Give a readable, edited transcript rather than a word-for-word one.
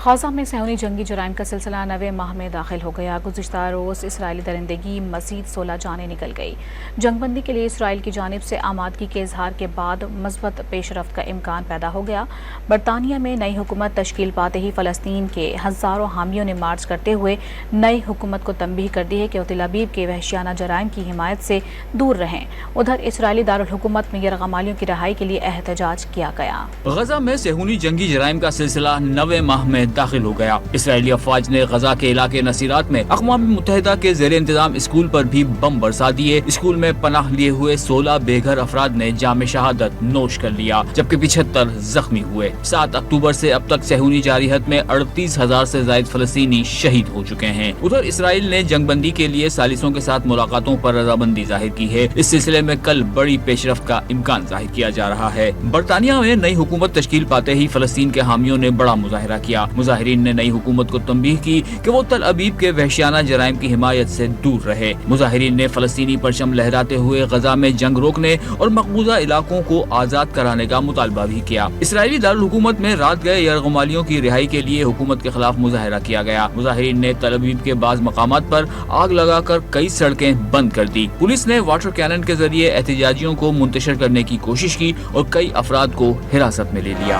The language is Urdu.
غزہ میں صہیونی جنگی جرائم کا سلسلہ 9ویں ماہ میں داخل ہو گیا۔ گزشتہ روز اسرائیلی درندگی مزید 16 جانیں نکل گئی۔ جنگ بندی کے لیے اسرائیل کی جانب سے آمادگی کے اظہار کے بعد مثبت پیش رفت کا امکان پیدا ہو گیا۔ برطانیہ میں نئی حکومت تشکیل پاتے ہی فلسطین کے ہزاروں حامیوں نے مارچ کرتے ہوئے نئی حکومت کو تنبیہ کر دی ہے کہ وہ تل ابیب کے وحشیانہ جرائم کی حمایت سے دور رہیں۔ ادھر اسرائیلی دارالحکومت میں یرغمالیوں کی رہائی کے لیے احتجاج کیا گیا۔ غزہ میں صہیونی جنگی جرائم کا سلسلہ 9ویں ماہ میں داخل ہو گیا۔ اسرائیلی افواج نے غزہ کے علاقے نصیرات میں اقوام متحدہ کے زیر انتظام اسکول پر بھی بم برسا دیے۔ اسکول میں پناہ لیے ہوئے 16 بے گھر افراد نے جام شہادت نوش کر لیا، جبکہ 75 زخمی ہوئے۔ 7 اکتوبر سے اب تک صہیونی جارحیت میں 38,000 سے زائد فلسطینی شہید ہو چکے ہیں۔ ادھر اسرائیل نے جنگ بندی کے لیے ثالثوں کے ساتھ ملاقاتوں پر رضامندی ظاہر کی ہے۔ اس سلسلے میں کل بڑی پیش رفت کا امکان ظاہر کیا جا رہا ہے۔ برطانیہ میں نئی حکومت تشکیل پاتے ہی فلسطین کے حامیوں نے بڑا مظاہرہ کیا۔ مظاہرین نے نئی حکومت کو تنبیہ کی کہ وہ تل ابیب کے وحشیانہ جرائم کی حمایت سے دور رہے۔ مظاہرین نے فلسطینی پرچم لہراتے ہوئے غزہ میں جنگ روکنے اور مقبوضہ علاقوں کو آزاد کرانے کا مطالبہ بھی کیا۔ اسرائیلی دارالحکومت میں رات گئے یرغمالیوں کی رہائی کے لیے حکومت کے خلاف مظاہرہ کیا گیا۔ مظاہرین نے تل ابیب کے بعض مقامات پر آگ لگا کر کئی سڑکیں بند کر دی۔ پولیس نے واٹر کینن کے ذریعے احتجاجیوں کو منتشر کرنے کی کوشش کی اور کئی افراد کو حراست میں لے لیا۔